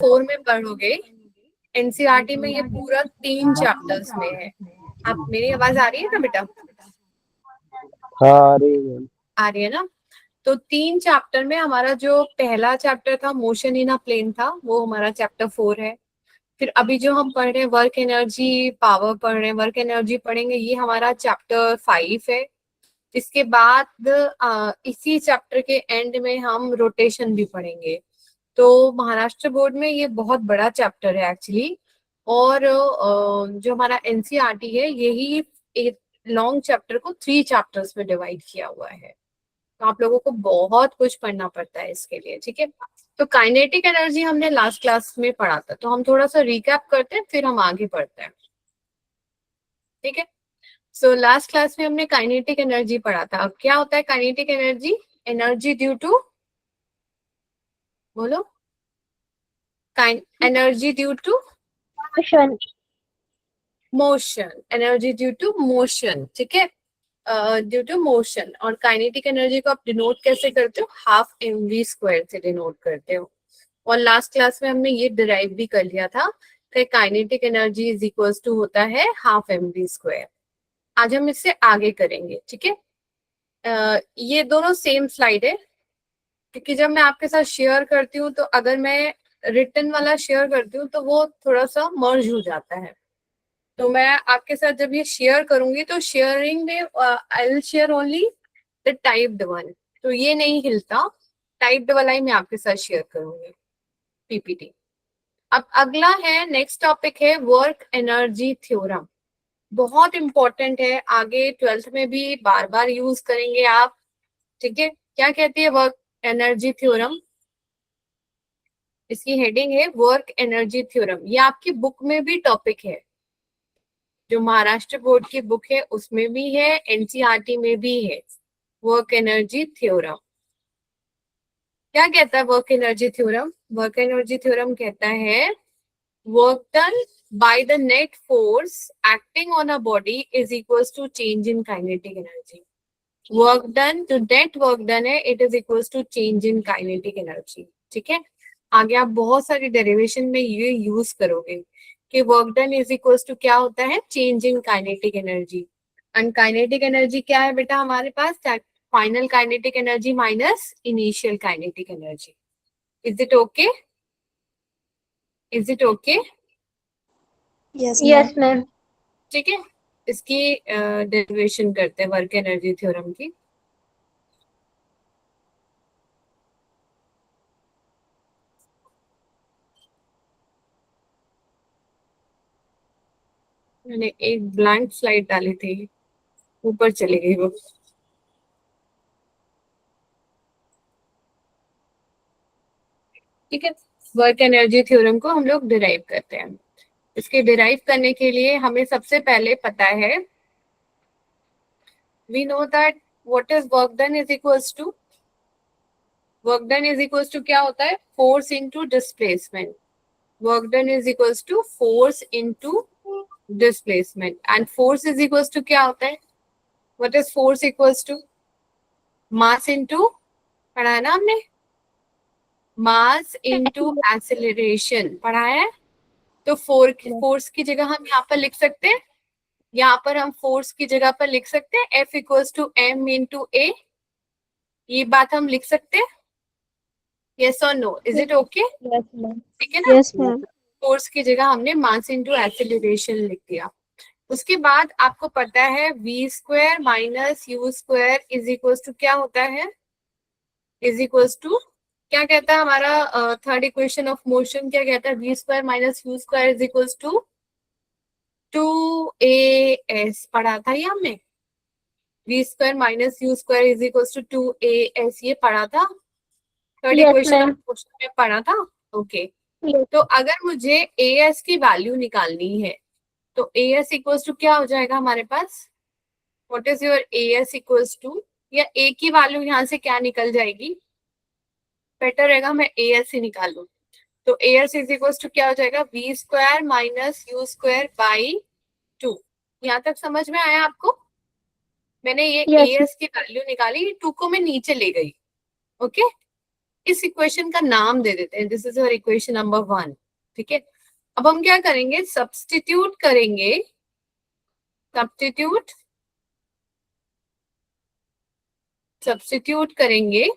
4 में पढ़ोगे, एनसीईआरटी में ये पूरा 3 चैप्टर्स में है। आप, मेरी आवाज आ रही है ना बेटा? हाँ आ रही है। आ रही है ना? तो 3 चैप्टर में हमारा जो पहला चैप्टर था मोशन इन अ प्लेन था, वो हमारा चैप्टर 4 है। फिर अभी जो हम पढ़ रहे हैं वर्क एनर्जी पावर पढ़ रहे हैं, वर्क एनर्जी पढ़ेंगे, ये हमारा चैप्टर 5 है। इसके बाद इसी चैप्टर के एंड में हम रोटेशन भी पढ़ेंगे। तो महाराष्ट्र बोर्ड में ये बहुत बड़ा चैप्टर है एक्चुअली। और जो हमारा एनसीईआरटी है, यही एक लॉन्ग चैप्टर को 3 चैप्टर्स में डिवाइड किया हुआ है। तो आप लोगों को बहुत कुछ पढ़ना पड़ता है इसके लिए, ठीक है। तो काइनेटिक एनर्जी हमने लास्ट क्लास में पढ़ा था, तो हम थोड़ा सा रिकैप करते हैं, फिर हम आगे बढ़ते हैं, ठीक है। सो लास्ट क्लास में हमने काइनेटिक एनर्जी पढ़ा था। अब क्या होता है kinetic energy? Energy due to, बोलो, energy due to motion. Motion, energy due to motion, ठीक है, ड्यू टू मोशन। और काइनेटिक एनर्जी को आप डिनोट कैसे करते हो? हाफ mv स्क्वायर से डिनोट करते हो। और लास्ट क्लास में हमने ये डिराइव भी कर लिया था कि kinetic energy is equals to होता है हाफ mv स्क्वायर। आज हम इससे आगे करेंगे, ठीक है। ये दोनों सेम स्लाइड है, क्योंकि जब मैं आपके साथ शेयर करती हूँ तो अगर मैं रिटन वाला शेयर करती हूँ तो वो थोड़ा सा मर्ज हो जाता है। तो मैं आपके साथ जब ये शेयर करूंगी तो शेयरिंग में I will share only the typed one. तो ये नहीं हिलता, टाइप्ड वाला ही मैं आपके साथ शेयर करूंगी पीपीटी। अब अगला है, नेक्स्ट टॉपिक है वर्क एनर्जी थ्योरम। बहुत इंपॉर्टेंट है, आगे 12th में भी बार बार यूज करेंगे आप, ठीक है। क्या कहती है वर्क एनर्जी थ्योरम? इसकी हेडिंग है वर्क एनर्जी थ्योरम। ये आपकी बुक में भी टॉपिक है, जो महाराष्ट्र बोर्ड की बुक है उसमें भी है, एनसीईआरटी में भी है। वर्क एनर्जी थ्योरम क्या कहता है? Work energy theorem, work energy theorem कहता है work done by the net force acting on a body is equals to change in kinetic energy. Work done, जो नेट वर्क डन है, it is equals to change in kinetic energy, ठीक है। आगे आप बहुत सारी डेरिवेशन में ये यूज करोगे कि work done is equals to क्या होता है? Change in kinetic energy. And kinetic energy क्या है बेटा हमारे पास? Final kinetic energy minus initial kinetic energy. Is it okay? Is it okay? Yes ma'am. ठीक है, इसकी डेरिवेशन करते हैं वर्क एनर्जी थ्योरम की। मैंने एक ब्लैंक स्लाइड डाली थी, ऊपर चली गई वो। ठीक है, वर्क एनर्जी थ्योरम को हम लोग डिराइव करते हैं। इसके डिराइव करने के लिए हमें सबसे पहले पता है, we know that what is work done is equals to, work done is equals to क्या होता है? Force into displacement. Work done is equals to force into displacement. And force is equals to क्या होता है? What is force equals to? Mass into, पढ़ा है ना हमने, मास इनटू एक्सेलरेशन पढ़ा है। तो फोर्स की जगह हम यहाँ पर लिख सकते हैं, यहाँ पर हम फोर्स की जगह पर लिख सकते हैं F equals to m into a. ये बात हम लिख सकते हैं, यस और no? Is it okay? Yes ma'am. ठीक है ना। Yes ma'am. फोर्स की जगह हमने मास इनटू एक्सेलरेशन लिख दिया। उसके बाद आपको पता है v square minus u square is equals to क्या होता है? इज इक्वल्स टू क्या कहता है हमारा थर्ड इक्वेशन ऑफ मोशन? क्या कहता है? v square minus u square is equals to 2as। पढ़ा था ये हमने, v square minus u square is equals to 2as, ये पढ़ा था, third yes equation of ma'am. Motion में पढ़ा था। ओके, तो अगर मुझे as की वैल्यू निकालनी है तो as इक्वल्स टू क्या हो जाएगा हमारे पास? What is your as equals to, या a की वैल्यू यहाँ से क्या निकल जाएगी? बेटर रहेगा मैं as ही निकालूं। तो as इज इक्वल्स टू क्या हो जाएगा? v square minus u square by 2। यहाँ तक समझ में आया आपको? मैंने ये यस। as की वैल्यू निकाली, 2 को मैं नीचे ले गई, ओके। इस इक्वेशन का नाम दे देते हैं, this is our equation number 1। ठीक है, अब हम क्या करेंगे, सब्स्टिट्यूट करेंगे, सब्स्टिट्यूट करेंगे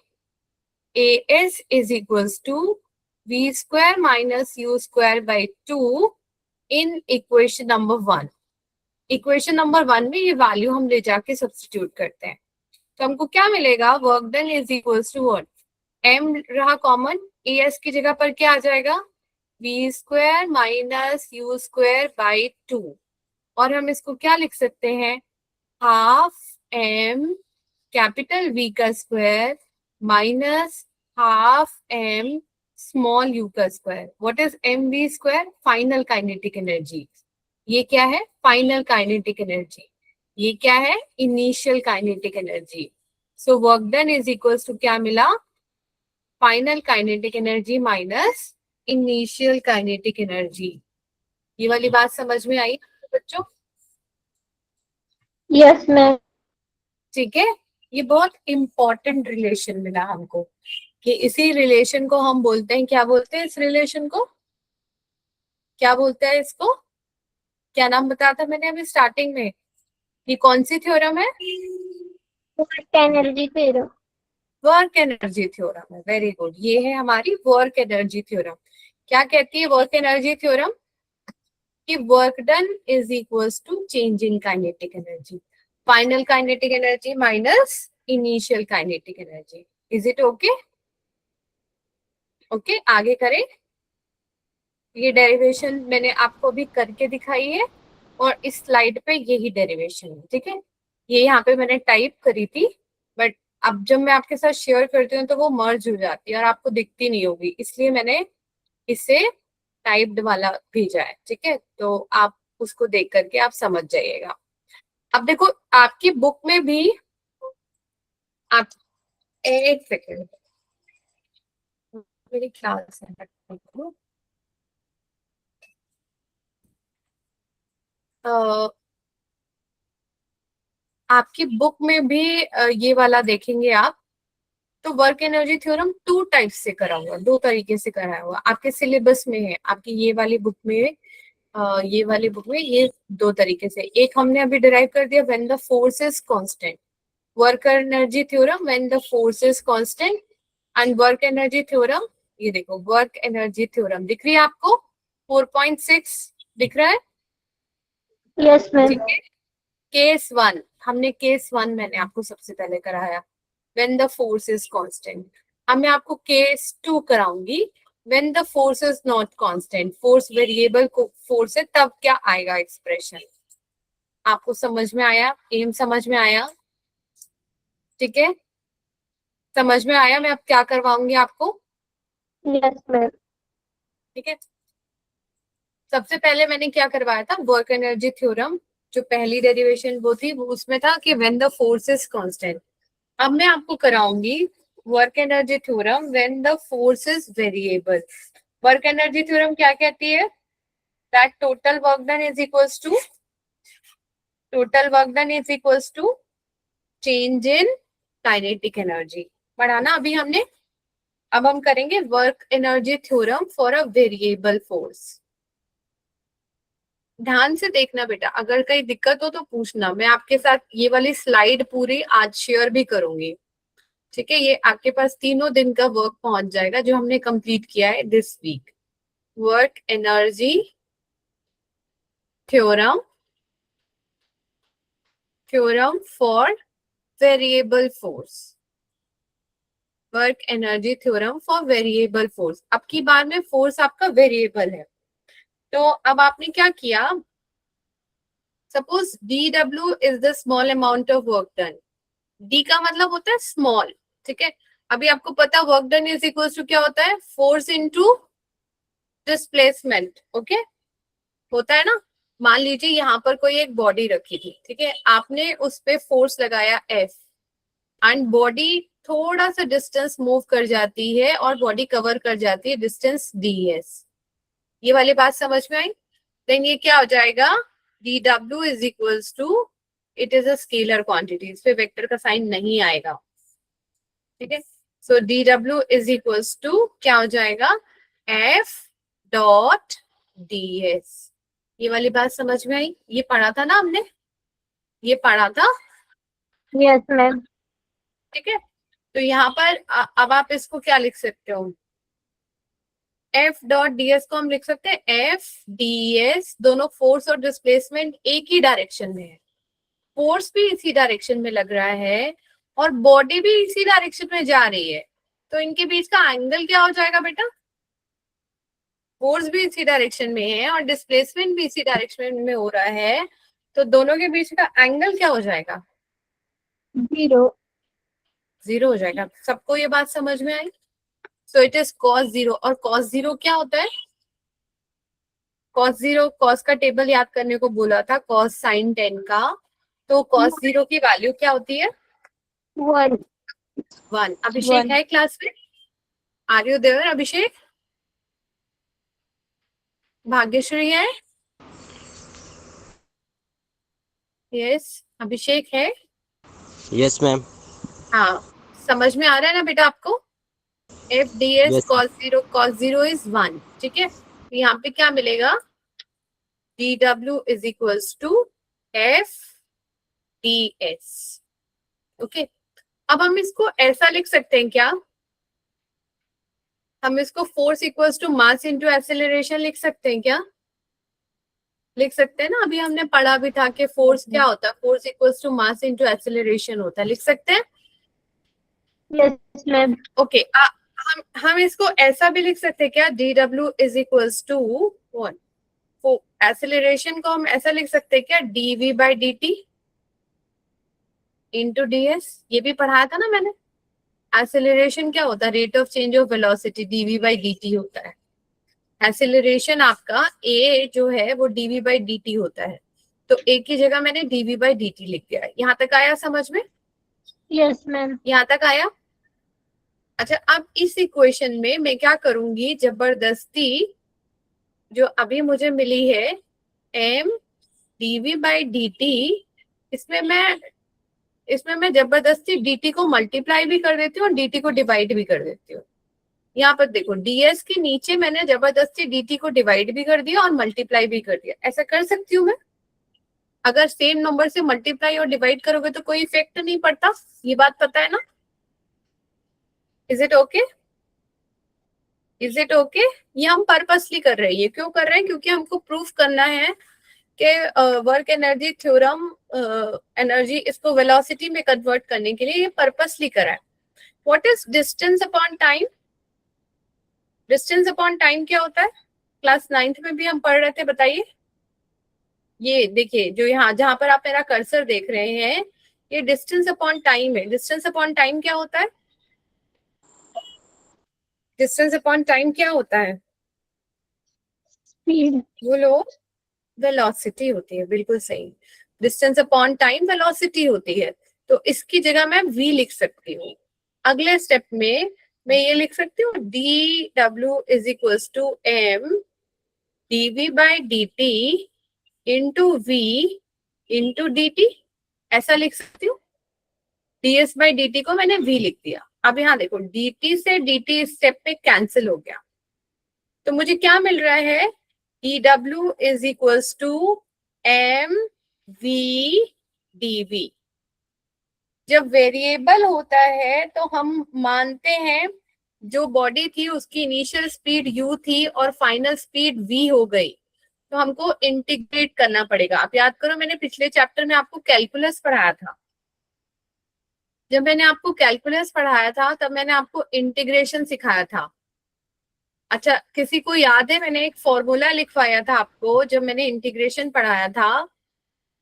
AS is equals to V square minus U square by 2 in equation number 1। Equation number 1 में ये वैल्यू हम ले जाके सब्स्टिट्यूट करते हैं, तो हमको क्या मिलेगा, work done is equals to what, m रहा कॉमन, as की जगह पर क्या आ जाएगा, V square minus U square by 2, और हम इसको क्या लिख सकते हैं, हाफ m कैपिटल V का square minus half m small u का square. What is mv square, final kinetic energy. ये क्या है, फाइनल काइनेटिक एनर्जी। ये क्या है, initial kinetic energy. So work done is equals to क्या मिला, final kinetic energy minus initial kinetic energy. ये वाली बात समझ में आई बच्चों? Yes ma'am. ठीक है, ये बहुत इंपॉर्टेंट रिलेशन मिला हमको, कि इसी रिलेशन को हम बोलते हैं, क्या बोलते हैं इस रिलेशन को, क्या बोलते हैं इसको, क्या नाम बताया था मैंने अभी स्टार्टिंग में, ये कौन सी थ्योरम है, work energy theorem. Work energy theorem है। वेरी गुड, ये है हमारी वर्क एनर्जी थ्योरम। क्या कहती है वर्क एनर्जी थ्योरम, कि work done is equals to change in kinetic energy, final kinetic energy minus initial kinetic energy. Is it okay? Okay, आगे करें। ये डेरिवेशन मैंने आपको अभी करके दिखाई है, और इस स्लाइड पे यही डेरिवेशन है। ठीक है, ये यहाँ पे मैंने टाइप करी थी, बट अब जब मैं आपके साथ शेयर करती हूँ तो वो मर्ज हो जाती है और आपको दिखती नहीं होगी, इसलिए मैंने इसे टाइप्ड वाला भेजा है। ठीक है, तो आप उसको देख करके आप समझ जाइएगा। अब देखो आपकी बुक में भी, आप एक सेकेंड, मेरी क्लास है, आपकी बुक में भी ये वाला देखेंगे आप, तो वर्क एनर्जी थ्योरम 2 टाइप से करा हुआ, 2 तरीके से करा हुआ आपके सिलेबस में है, आपकी ये वाली बुक में, ये वाली बुक में ये 2 तरीके से। एक हमने अभी डिराइव कर दिया, when the force is constant, work energy theorem when the force is constant, and work energy theorem, ये देखो वर्क एनर्जी थ्योरम दिख रही है आपको, 4.6 दिख रहा है? Yes ma'am. ठीक है, केस 1, हमने केस 1 मैंने आपको सबसे पहले कराया, when the force is constant। अब मैं आपको case 2 कराऊंगी, when the force is not constant, force variable को फोर्स है, तब क्या आएगा एक्सप्रेशन। आपको समझ में आया, एम समझ में आया? ठीक है, समझ में आया मैं अब क्या करवाऊंगी आपको? Yes ma'am. ठीक है, सबसे पहले मैंने क्या करवाया था, वर्क एनर्जी थ्योरम, जो पहली डेरिवेशन वो थी, वो उसमें था कि when the force is constant. अब मैं आपको कराऊंगी work energy theorem when the force is variable. Work energy theorem क्या कहती है, that total work done is equals to, total work done is equals to change in kinetic energy. पढ़ा ना अभी हमने? अब हम करेंगे work energy theorem for a variable force. ध्यान से देखना बेटा, अगर कहीं दिक्कत हो तो पूछना, मैं आपके साथ ये वाली स्लाइड पूरी आज शेयर भी करूंगी। ठीक है, ये आपके पास 3 दिन का वर्क पहुंच जाएगा जो हमने कंप्लीट किया है this week. Work energy theorem, theorem for variable force, work energy theorem for variable force. अब की बार में फोर्स आपका वेरिएबल है, तो अब आपने क्या किया, suppose dw is the small amount of work done, d का मतलब होता है स्मॉल। ठीक है, अभी आपको पता work done is equal to क्या होता है, फोर्स इनटू डिस्प्लेसमेंट। ओके, होता है ना। मान लीजिए यहाँ पर कोई एक बॉडी रखी थी, ठीक है, आपने उस पे फोर्स लगाया F, एंड बॉडी थोड़ा सा डिस्टेंस मूव कर जाती है और बॉडी कवर कर जाती है डिस्टेंस ds। ये वाली बात समझ में आई? देन ये क्या हो जाएगा, dw is equals to, it is a scalar quantity, इस पे वेक्टर का साइन नहीं आएगा। ठीक है, so dw is equals to क्या हो जाएगा, f डॉट ds। ये वाली बात समझ में आई? ये पढ़ा था ना हमने, ये पढ़ा था, यस मैम। ठीक है। तो यहाँ पर अब आप इसको क्या लिख सकते हो, एफ डॉट ds को हम लिख सकते हैं एफ ds, दोनों फोर्स और डिस्प्लेसमेंट एक ही डायरेक्शन में है, फोर्स भी इसी डायरेक्शन में लग रहा है और बॉडी भी इसी डायरेक्शन में जा रही है, तो इनके बीच का एंगल क्या हो जाएगा बेटा, फोर्स भी इसी डायरेक्शन में है और डिस्प्लेसमेंट भी इसी डायरेक्शन में हो रहा है, तो दोनों के बीच का एंगल क्या हो जाएगा, 0। 0 हो जाएगा। सबको ये बात समझ में आई? सो इट इज cos 0, और cos 0 क्या होता है, cos 0, cos का टेबल याद करने को बोला था, cos sin 10 का, तो cos 0 की वैल्यू क्या होती है, 1। 1। अभिषेक है क्लास में? Are you there Abhishek? Bhagyashree है? यस, अभिषेक है? Yes ma'am. हाँ, समझ में आ रहा है ना बेटा आपको? F D S Yes. cos 0 is 1, ठीक है। तो यहाँ पे क्या मिलेगा, D W is equals to F D S. Okay, अब हम इसको ऐसा लिख सकते हैं क्या, हम इसको force equals to mass into acceleration लिख सकते हैं क्या, लिख सकते हैं ना, अभी हमने पढ़ा भी था कि फोर्स क्या होता है, force equals to mass into acceleration होता है, लिख सकते हैं। Yes ma'am. ओके, हम इसको ऐसा भी लिख सकते हैं क्या, D W is equals to one, acceleration को हम ऐसा लिख सकते हैं क्या, DV by D T into D S, ये भी पढ़ाया था ना मैंने। एक्सेलरेशन क्या होता है, rate of change of velocity, DV by D T होता है। एक्सेलरेशन आपका ए जो है वो डीवी बाई डी टी होता है, तो ए की जगह मैंने डीवी बाई डी टी लिख दिया है। यहाँ तक आया समझ में? Yes ma'am. यहाँ तक आया? अच्छा, अब इस इक्वेशन में मैं क्या करूंगी, जबरदस्ती जो अभी मुझे मिली है M DV by D T, इसमें मैं जबरदस्ती dt को मल्टीप्लाई भी कर देती हूँ और dt को डिवाइड भी कर देती हूँ। यहाँ पर देखो, ds के नीचे मैंने जबरदस्ती dt को डिवाइड भी कर दिया और मल्टीप्लाई भी कर दिया, ऐसा कर सकती हूँ मैं। अगर सेम नंबर से मल्टीप्लाई और डिवाइड करोगे तो कोई इफेक्ट नहीं पड़ता, ये बात पता है ना? Is it okay? Is it okay? ये हम पर्पसली कर रहे हैं, ये क्यों कर रहे हैं, क्योंकि हमको प्रूफ करना है कि वर्क एनर्जी थ्योरम, एनर्जी इसको वेलोसिटी में कन्वर्ट करने के लिए ये पर्पसली करा है। What is distance upon time? Distance upon time क्या होता है, क्लास 9th में भी हम पढ़ रहे थे, बताइए। ये देखिए, जो यहाँ जहां पर आप मेरा कर्सर देख रहे हैं, ये डिस्टेंस अपॉन टाइम है। डिस्टेंस अपॉन टाइम क्या होता है, डिस्टेंस अपॉन टाइम क्या होता है, स्पीड। बोलो। वेलोसिटी होती है, बिल्कुल सही। डिस्टेंस अपॉन टाइम वेलोसिटी होती है, तो इसकी जगह मैं v लिख सकती हूँ। अगले स्टेप में मैं ये लिख सकती हूँ, D W is equals to M DV by D T into V into D T, ऐसा लिख सकती हूँ। ds बाई डी टी को मैंने v लिख दिया। अब यहाँ देखो, dt से dt स्टेप में कैंसिल हो गया, तो मुझे क्या मिल रहा है, dw is equals to M V D V. जब वेरिएबल होता है तो हम मानते हैं जो बॉडी थी उसकी इनिशियल स्पीड u थी और फाइनल स्पीड v हो गई, तो हमको इंटीग्रेट करना पड़ेगा। आप याद करो, मैंने पिछले चैप्टर में आपको कैलकुलस पढ़ाया था। जब मैंने आपको कैलकुलस पढ़ाया था तब मैंने आपको इंटीग्रेशन सिखाया था। अच्छा, किसी को याद है, मैंने एक फॉर्मूला लिखवाया था आपको जब मैंने इंटीग्रेशन पढ़ाया था,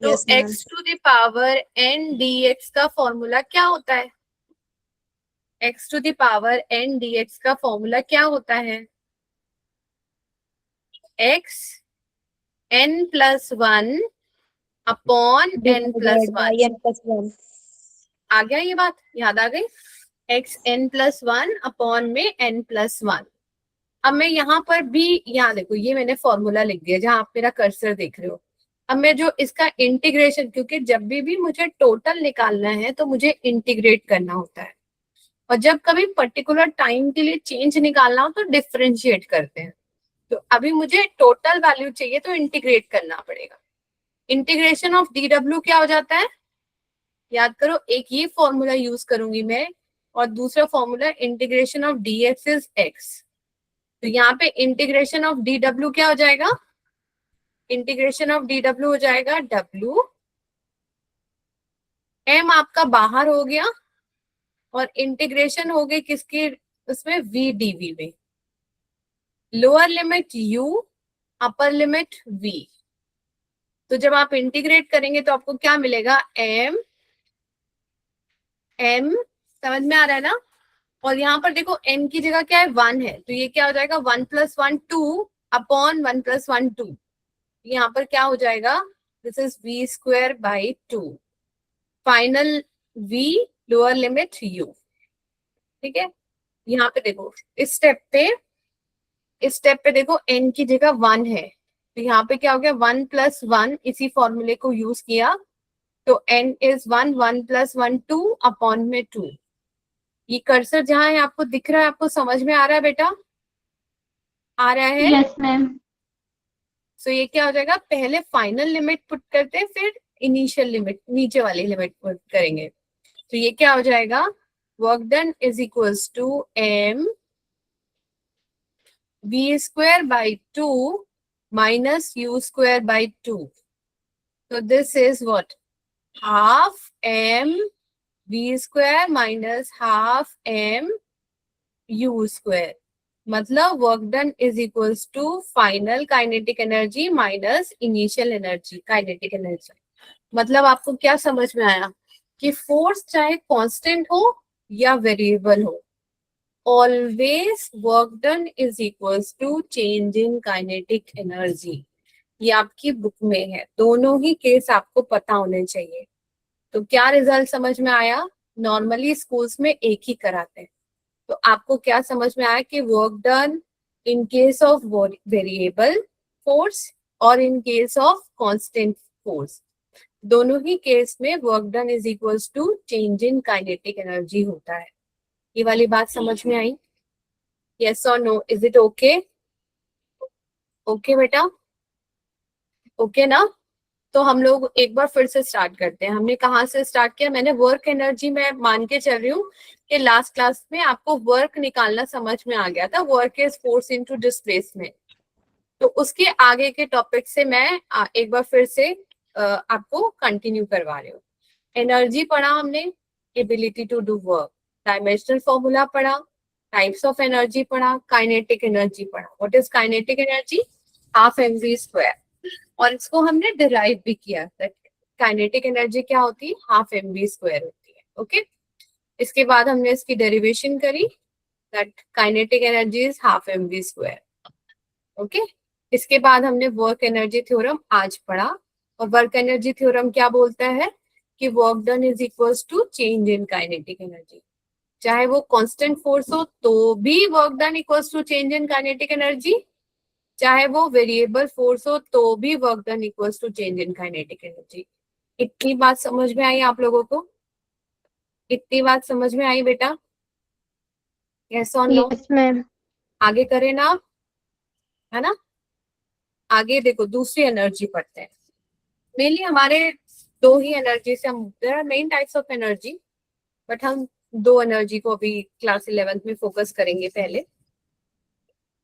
तो Yes, ma'am. x to the power n dx का फॉर्मूला क्या होता है, x to the power n dx का फॉर्मूला क्या होता है, x n plus 1 upon n plus Divided by 1। n plus 1. आ गया, ये बात याद आ गई, x n प्लस 1 अपॉन में n प्लस 1। अब मैं यहाँ पर भी, यहाँ देखो, ये मैंने फॉर्मूला लिख दिया जहां आप मेरा कर्सर देख रहे हो। अब मैं जो इसका इंटीग्रेशन, क्योंकि जब भी मुझे टोटल निकालना है तो मुझे इंटीग्रेट करना होता है, और जब कभी पर्टिकुलर टाइम के लिए चेंज निकालना हो तो डिफरेंशिएट करते हैं। तो अभी मुझे टोटल वैल्यू चाहिए तो इंटीग्रेट करना पड़ेगा। इंटीग्रेशन ऑफ डी डब्ल्यू क्या हो जाता है, याद करो, एक ये फॉर्मूला यूज करूंगी मैं और दूसरा formula integration of D x is x. तो यहाँ पे इंटीग्रेशन ऑफ डी डब्ल्यू क्या हो जाएगा, इंटीग्रेशन ऑफ डी डब्ल्यू हो जाएगा डब्ल्यू, एम आपका बाहर हो गया और इंटीग्रेशन हो गई किसके, उसमें वी डी वी में, lower limit u, upper limit v। तो जब आप इंटीग्रेट करेंगे तो आपको क्या मिलेगा, m, समझ में आ रहा है ना। और यहाँ पर देखो n की जगह क्या है, 1 है, तो ये क्या हो जाएगा 1 + 1 2 अपॉन 1 + 1 2। यहाँ पर क्या हो जाएगा, this is v²/2, final v, lower limit u। ठीक है, यहाँ पे देखो इस स्टेप पे देखो n की जगह 1 है, तो यहाँ पे क्या हो गया 1 + 1, इसी फॉर्मूले को यूज किया, तो n इज 1, 1 + 1 2 अपॉन में 2। ये कर्सर जहां है आपको दिख रहा है, आपको समझ में आ रहा है बेटा, आ रहा है। Yes, ma'am. सो ये क्या हो जाएगा, पहले फाइनल लिमिट पुट करते हैं फिर इनिशियल लिमिट, नीचे वाली लिमिट पुट करेंगे। तो ये क्या हो जाएगा, work done is equals to m v²/2 minus u²/2. So this is what, half m v² minus half m u², मतलब work done is equals to final kinetic energy minus initial energy, kinetic energy. मतलब आपको क्या समझ में आया कि force चाहे constant हो या वेरिएबल हो, always work done is equals to change in kinetic energy. ये आपकी बुक में है, दोनों ही केस आपको पता होने चाहिए। तो क्या रिजल्ट समझ में आया, नॉर्मली स्कूल्स में एक ही कराते हैं, तो आपको क्या समझ में आया कि work done in case of variable force और in case of constant force, दोनों ही केस में work done is equals to change in kinetic energy होता है। ये वाली बात समझ में आई, यस और no, is it okay, okay बेटा, ओके ना। तो हम लोग एक बार फिर से स्टार्ट करते हैं। हमने कहाँ से स्टार्ट किया, मैंने वर्क एनर्जी में मान के चल रही हूँ कि लास्ट क्लास में आपको वर्क निकालना समझ में आ गया था, work is force into displacement. तो उसके आगे के टॉपिक से मैं एक बार फिर से आपको कंटिन्यू करवा रही हूँ। एनर्जी पढ़ा हमने, ability to do work, dimensional formula पढ़ा, टाइप्स ऑफ एनर्जी पढ़ा, काइनेटिक एनर्जी पढ़ा। What is kinetic energy, half mv², और इसको हमने डिराइव भी किया, काइनेटिक एनर्जी क्या होती है, हाफ mv² होती है। ओके, इसके बाद हमने इसकी डेरिवेशन करी, that kinetic energy is half mv²। Okay, इसके बाद हमने वर्क एनर्जी थ्योरम आज पढ़ा, और वर्क एनर्जी थ्योरम क्या बोलता है कि work done is equals to change in kinetic energy, चाहे वो कांस्टेंट फोर्स हो तो भी work done equals to change in kinetic energy, चाहे वो वेरिएबल फोर्स हो तो भी work done equals to change in kinetic energy. इतनी बात समझ में आई आप लोगों को, इतनी बात समझ में आई बेटा, यस और नो। Yes, ma'am. आगे करें ना, है ना। आगे देखो दूसरी एनर्जी पढ़ते हैं। मेनली हमारे दो ही एनर्जी से, हम there are main types of energy, but हम दो एनर्जी को अभी क्लास 11th में फोकस करेंगे पहले।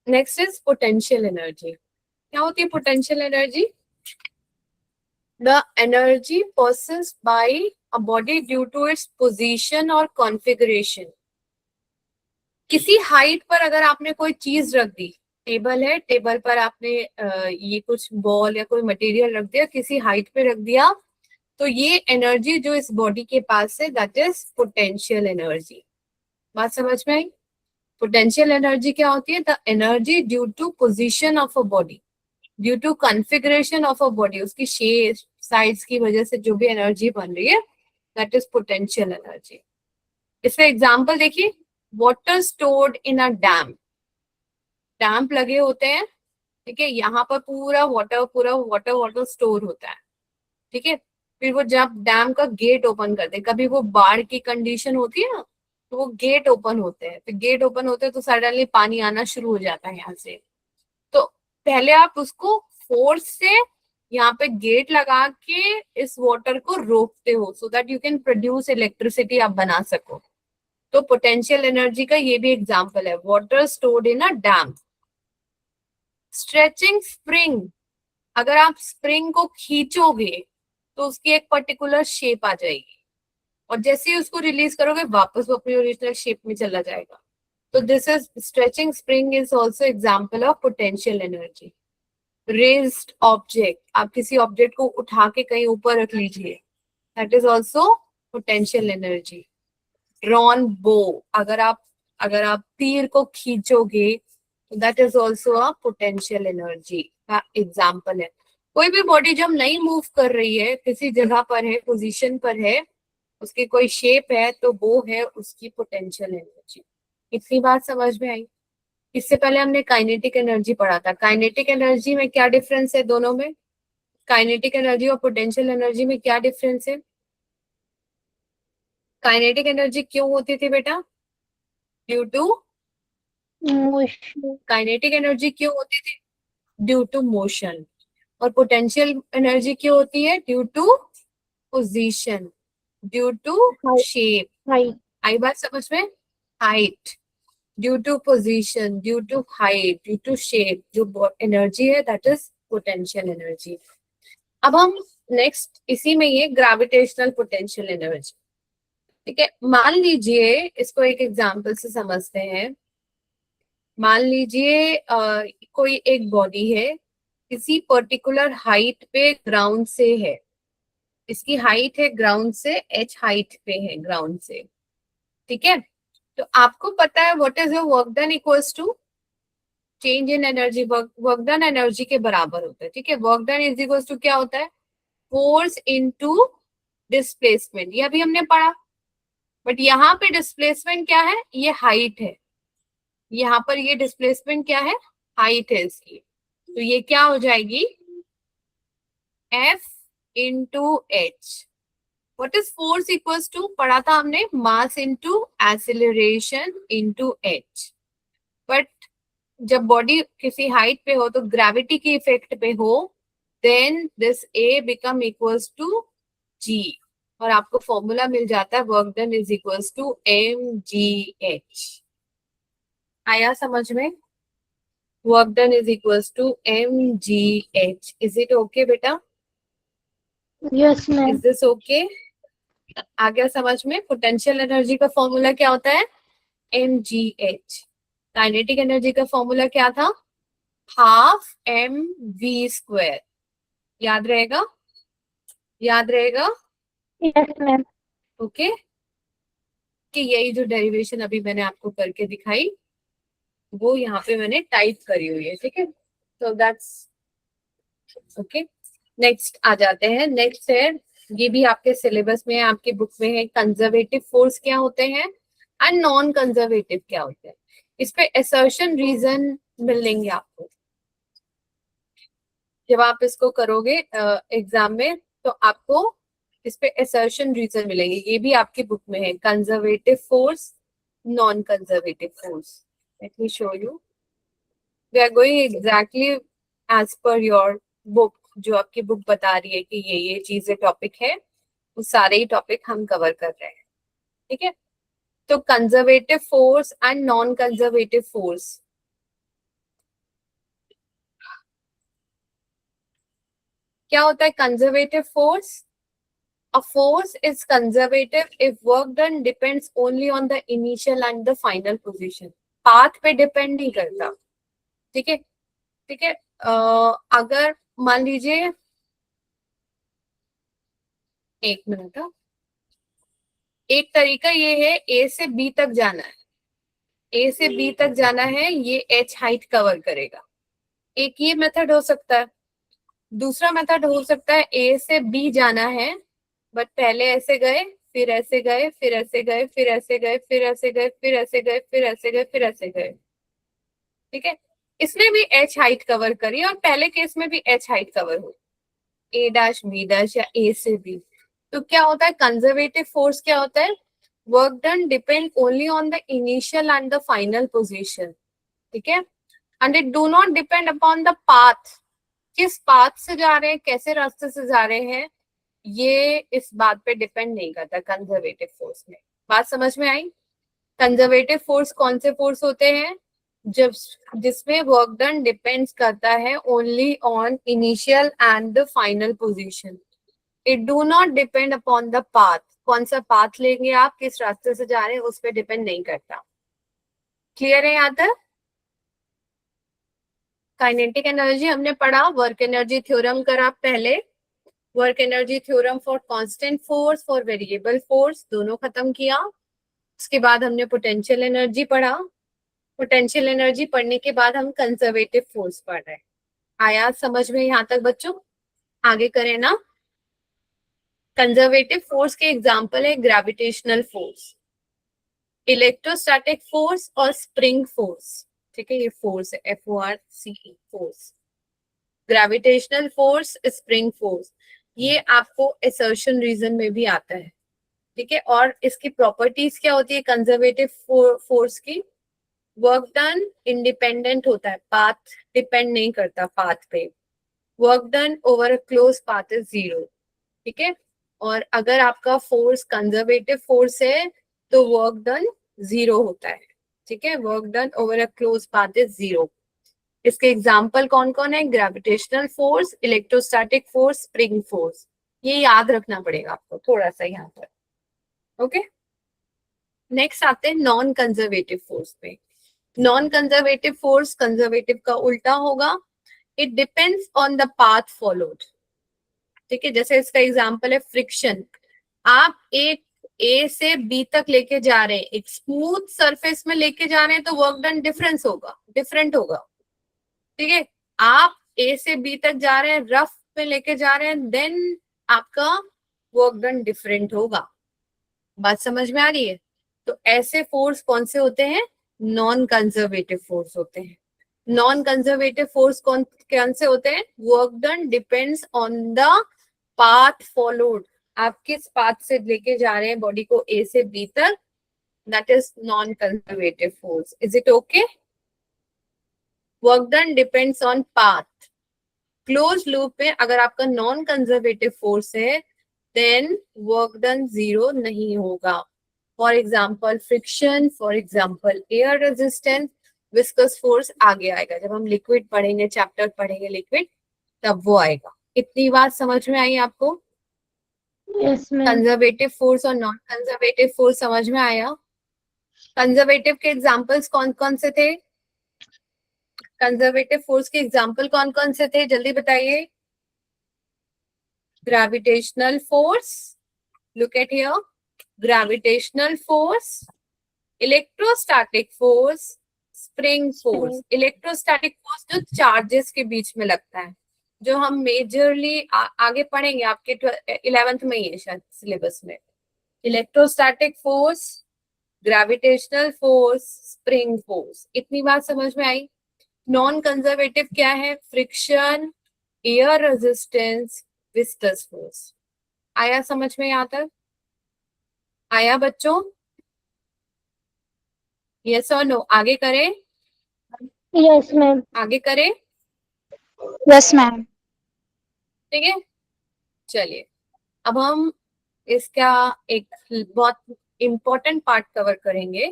Next is potential energy. क्या होती है potential energy, the energy possessed by a body due to its position और configuration। किसी हाइट पर अगर आपने कोई चीज रख दी, टेबल है, टेबल पर आपने ये कुछ बॉल या कोई मटेरियल रख दिया, किसी हाइट पे रख दिया, तो ये एनर्जी जो इस बॉडी के पास है दैट इज पोटेंशियल एनर्जी। बात समझ में आई, पोटेंशियल एनर्जी क्या होती है, the energy due to position of a body, due to configuration of a body, उसकी शेप साइज की वजह से जो भी एनर्जी बन रही है दैट इज पोटेंशियल एनर्जी। इसका एग्जांपल देखिए, water stored in a dam, dams लगे होते हैं, ठीक है, यहाँ पर पूरा वाटर स्टोर होता है, ठीक है। फिर वो जब डैम का गेट ओपन करते हैं, कभी वो बाढ़ की कंडीशन होती है ना, तो वो गेट ओपन होते हैं, फिर गेट ओपन होते हैं तो सडनली पानी आना शुरू हो जाता है यहाँ से। तो पहले आप उसको फोर्स से यहाँ पे गेट लगा के इस वाटर को रोकते हो so that you can produce electricity, आप बना सको। तो पोटेंशियल एनर्जी का ये भी एग्जांपल है, water stored in a dam. Stretching spring, अगर आप स्प्रिंग को खींचोगे तो उसकी एक पर्टिकुलर शेप आ जाएगी, और जैसे ही उसको रिलीज करोगे वापस वो अपनी ओरिजिनल शेप में चला जाएगा। तो this is stretching spring is also example of potential energy. Raised object, आप किसी ऑब्जेक्ट को उठा के कहीं ऊपर रख लीजिए, that is also potential energy. Drawn बो, अगर आप तीर को खींचोगे तो that is also a potential energy का एग्जाम्पल है। कोई भी बॉडी जब नहीं मूव कर रही है, किसी जगह पर है, पोजीशन पर है, उसकी कोई शेप है, तो वो है उसकी पोटेंशियल एनर्जी। इतनी बात समझ में आई। इससे पहले हमने काइनेटिक एनर्जी पढ़ा था। काइनेटिक एनर्जी में क्या डिफरेंस है दोनों में? काइनेटिक एनर्जी और पोटेंशियल एनर्जी में क्या डिफरेंस है? काइनेटिक एनर्जी क्यों होती थी बेटा? Due to motion, kinetic energy क्यों होती थी? Due to motion. और पोटेंशियल एनर्जी क्यों होती है? Due to position, due to shape. height, आई बात समझ में? Height, due to position, due to height, due to shape, जो एनर्जी है दैट इज पोटेंशियल एनर्जी। अब हम नेक्स्ट इसी में ये ग्रेविटेशनल पोटेंशियल एनर्जी, ठीक है। मान लीजिए, इसको एक एग्जांपल से समझते हैं। मान लीजिए कोई एक बॉडी है, किसी पर्टिकुलर हाइट पे ग्राउंड से है, इसकी हाइट है ग्राउंड से h हाइट पे है ग्राउंड से, ठीक है। तो आपको पता है what is your work done equals to change in energy. Work done energy के बराबर होता है, ठीक है। Work done is equals to क्या होता है? फोर्स इनटू डिस्प्लेसमेंट, ये अभी हमने पढ़ा। बट यहाँ पे डिस्प्लेसमेंट क्या है? ये हाइट है। यहाँ पर ये डिस्प्लेसमेंट क्या है? हाइट है इसकी। तो ये क्या हो जाएगी? F into H. What is force equals to? पढ़ा था हमने, mass into acceleration into H. But जब बॉडी किसी हाइट पे हो, तो ग्रेविटी के इफेक्ट पे हो, then this A become equals to G, और आपको फॉर्मूला मिल जाता है work done is equals to mgh। आया समझ में? Work done is equals to mgh। Is it okay बेटा? yes ma'am, is this okay? आ गया समझ में? पोटेंशियल एनर्जी का फॉर्मूला क्या होता है? mgh। काइनेटिक एनर्जी का फॉर्मूला क्या था? Half mv²। याद रहेगा? याद रहेगा? yes ma'am, ओके, कि यही जो डेरिवेशन अभी मैंने आपको करके दिखाई, वो यहाँ पे मैंने टाइप करी हुई है, ठीक है। तो दैट्स ओके। नेक्स्ट आ जाते हैं। नेक्स्ट है, ये भी आपके सिलेबस में है, आपके बुक में है, कंजर्वेटिव फोर्स क्या होते हैं एंड नॉन कंजर्वेटिव क्या होते हैं। इस पे असर्शन रीजन मिलेंगे आपको जब आप इसको करोगे एग्जाम में, तो आपको इस पे असर्शन रीजन मिलेंगे। ये भी आपकी बुक में है, conservative force, non conservative force. Let me show you. We are going exactly as per your book, जो आपकी बुक बता रही है कि ये चीजें टॉपिक है, वो सारे ही टॉपिक हम कवर कर रहे हैं, ठीक है। तो conservative force and non conservative force, क्या होता है conservative force? A force is conservative if work done depends only on the initial and the final position. Path पे डिपेंड नहीं करता, ठीक है, ठीक है। अगर मान लीजिए, एक मिनट, एक तरीका ये है, ए से बी तक जाना है, ए से बी तक जाना है, ये एच हाइट कवर करेगा। एक ये मेथड हो सकता है। दूसरा मेथड हो सकता है, ए से बी जाना है, बट पहले ऐसे गए, फिर ऐसे गए, फिर ऐसे गए, फिर ऐसे गए, फिर ऐसे गए, फिर ऐसे गए, फिर ऐसे गए, फिर ऐसे गए, ठीक है। इसमें भी एच हाइट कवर करी, और पहले केस में भी एच हाइट कवर हो, ए डैश बी डैश या ए से बी। तो क्या होता है कंजर्वेटिव फोर्स? क्या होता है? Work done depend only on the initial and the final position, ठीक है, and it do not depend upon the path, किस पाथ से जा रहे हैं, कैसे रास्ते से जा रहे हैं, ये इस बात पे डिपेंड नहीं करता कंजर्वेटिव फोर्स में। बात समझ में आई? कंजर्वेटिव फोर्स कौन से फोर्स होते हैं? जब जिसमें वर्क डन डिपेंड्स करता है only on initial and the final position, it do not depend upon the path, कौन सा पाथ लेंगे आप, किस रास्ते से जा रहे हैं, उस पर डिपेंड नहीं करता। क्लियर है यहाँ तक? काइनेटिक एनर्जी हमने पढ़ा, वर्क एनर्जी थ्योरम करा पहले, work energy theorem for constant force, for variable force, दोनों खत्म किया। उसके बाद हमने पोटेंशियल एनर्जी पढ़ा, पोटेंशियल एनर्जी पढ़ने के बाद हम कंजर्वेटिव फोर्स पढ़ रहे हैं। आया समझ में यहाँ तक बच्चों? आगे करें ना। कंजर्वेटिव फोर्स के एग्जाम्पल है ग्रेविटेशनल फोर्स, इलेक्ट्रोस्टैटिक फोर्स और स्प्रिंग फोर्स, ठीक है, ये फोर्स है, FORCE force, gravitational force, spring force, ये आपको असर्शन रीजन में भी आता है, ठीक है। और इसकी प्रॉपर्टीज क्या होती है कंजर्वेटिव फोर्स की? वर्क डन इंडिपेंडेंट होता है, पाथ डिपेंड नहीं करता पाथ पे, work done over a close path is 0, ठीक है। और अगर आपका फोर्स कंजर्वेटिव फोर्स है तो वर्क डन 0 होता है, ठीक है, work done over a close path is 0। इसके एग्जाम्पल कौन कौन है? Gravitational force, electrostatic force, spring force, ये याद रखना पड़ेगा आपको थोड़ा सा यहाँ पर, ओके। नेक्स्ट आते हैं नॉन कंजर्वेटिव फोर्स पे। नॉन कंजर्वेटिव फोर्स कंजर्वेटिव का उल्टा होगा, it depends on the path followed, ठीक है। जैसे इसका एग्जाम्पल है फ्रिक्शन, आप एक ए से बी तक लेके जा रहे हैं, एक स्मूथ सरफेस में लेके जा रहे हैं तो वर्क डन डिफरेंट होगा, ठीक है। आप ए से बी तक जा रहे हैं, रफ में लेके जा रहे हैं, देन आपका वर्क डन डिफरेंट होगा। बात समझ में आ रही है? तो ऐसे फोर्स कौन से होते हैं? नॉन कंजर्वेटिव फोर्स होते हैं। नॉन कंजर्वेटिव फोर्स कौन से होते हैं? Work done depends on the path followed, आप किस पाथ से लेके जा रहे हैं बॉडी को ए से बी तक, that is non conservative force. Is it okay? Work done depends on path. Close loop में अगर आपका नॉन कंजर्वेटिव फोर्स है देन वर्क डन 0 नहीं होगा। For example friction, for example air resistance, viscous force आगे आएगा जब हम लिक्विड पढ़ेंगे, चैप्टर पढ़ेंगे लिक्विड, तब वो आएगा। इतनी बात समझ में आई आपको? Yes, ma'am. कंजर्वेटिव फोर्स और नॉन कंजर्वेटिव फोर्स समझ में आया? कंजर्वेटिव के एग्जांपल्स कौन कौन से थे? कंजर्वेटिव फोर्स के एग्जांपल कौन कौन से थे, जल्दी बताइए। Gravitational force, look at here, gravitational force, electrostatic force, spring force. Electrostatic force जो चार्जेस के बीच में लगता है, जो हम मेजरली आगे पढ़ेंगे, आपके 11th में ही है शायद सिलेबस में। Electrostatic force, gravitational force, spring force, इतनी बात समझ में आई। नॉन कंजर्वेटिव क्या है? Friction, air resistance, viscous force. आया समझ में यहाँ तक? आया बच्चों? यस और नो? आगे करें? Yes, ma'am. आगे करें? Yes, ma'am. ठीक है, चलिए अब हम इसका एक बहुत इंपॉर्टेंट पार्ट कवर करेंगे,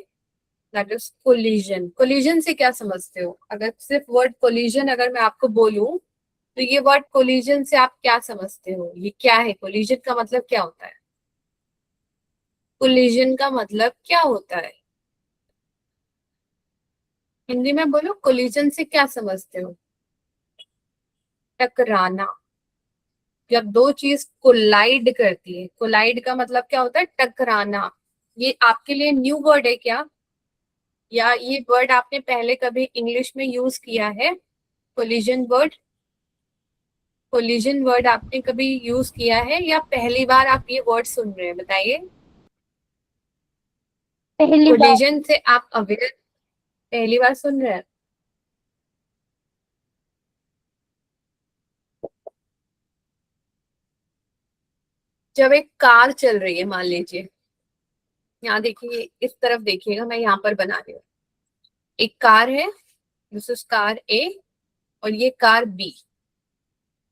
दैट इज कोलिजन। कोलिजन से क्या समझते हो? अगर सिर्फ वर्ड कोलिजन अगर मैं आपको बोलूं तो ये वर्ड कोलिजन से आप क्या समझते हो? ये क्या है? कोलिजन का मतलब क्या होता है? कोलिजन का मतलब क्या होता है? हिंदी में बोलो, कोलिजन से क्या समझते हो? टकराना। जब दो चीज कोलाइड करती है, कोलाइड का मतलब क्या होता है? टकराना। ये आपके लिए न्यू वर्ड है क्या, या ये वर्ड आपने पहले कभी इंग्लिश में यूज किया है? कोलिजन वर्ड, कोलिजन वर्ड आपने कभी यूज किया है या पहली बार आप ये वर्ड सुन रहे हैं? बताइए। पहली बार। कोलिजन से आप अवेयर, पहली बार सुन रहे हैं? जब एक कार चल रही है मान लीजिए, यहाँ देखिए, इस तरफ देखिएगा, मैं यहाँ पर बना रही हूँ। एक कार है, दिस इज कार ए, और ये कार बी।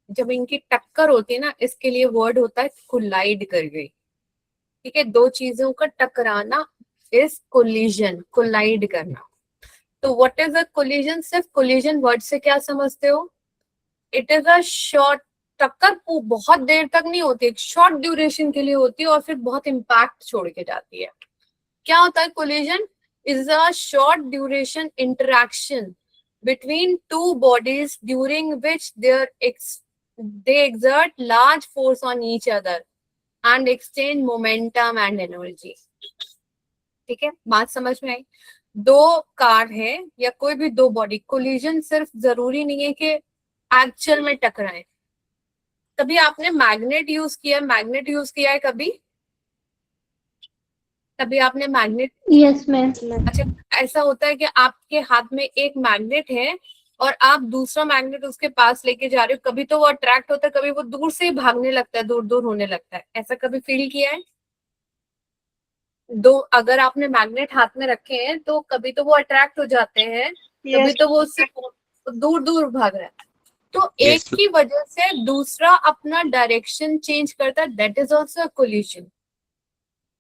जब इनकी टक्कर होती है ना, इसके लिए वर्ड होता है कोलाइड कर गई। ठीक है, दो चीजों का टकराना इज कोलिजन, कोलाइड करना। तो व्हाट इज अ कोलिजन? सिर्फ कोलिजन वर्ड से क्या समझते हो? इट इज अ शॉर्ट, टक्कर बहुत देर तक नहीं होती, एक शॉर्ट ड्यूरेशन के लिए होती है और फिर बहुत इम्पैक्ट छोड़ के जाती है। क्या होता है collision? Is a short duration interaction between two bodies during which they exert large force on each other and exchange momentum and energy. ठीक है, बात समझ में आई? दो कार है या कोई भी दो बॉडी, कोलिजन सिर्फ जरूरी नहीं है कि एक्चुअल में टकराए। कभी आपने मैग्नेट यूज किया, मैग्नेट यूज किया है कभी? कभी आपने मैग्नेट? Yes, ma'am. अच्छा, ऐसा होता है कि आपके हाथ में एक मैग्नेट है और आप दूसरा मैग्नेट उसके पास लेके जा रहे हो, कभी तो वो अट्रैक्ट होता है, कभी वो दूर से ही भागने लगता है, दूर दूर होने लगता है। ऐसा कभी फील किया है? दो, अगर आपने मैग्नेट हाथ में रखे हैं तो कभी तो वो अट्रैक्ट हो जाते हैं, कभी तो वो उससे दूर दूर भाग रहा है। तो एक Yes, की वजह से दूसरा अपना डायरेक्शन चेंज करता है, दैट इज ऑल्सो कोलिजन।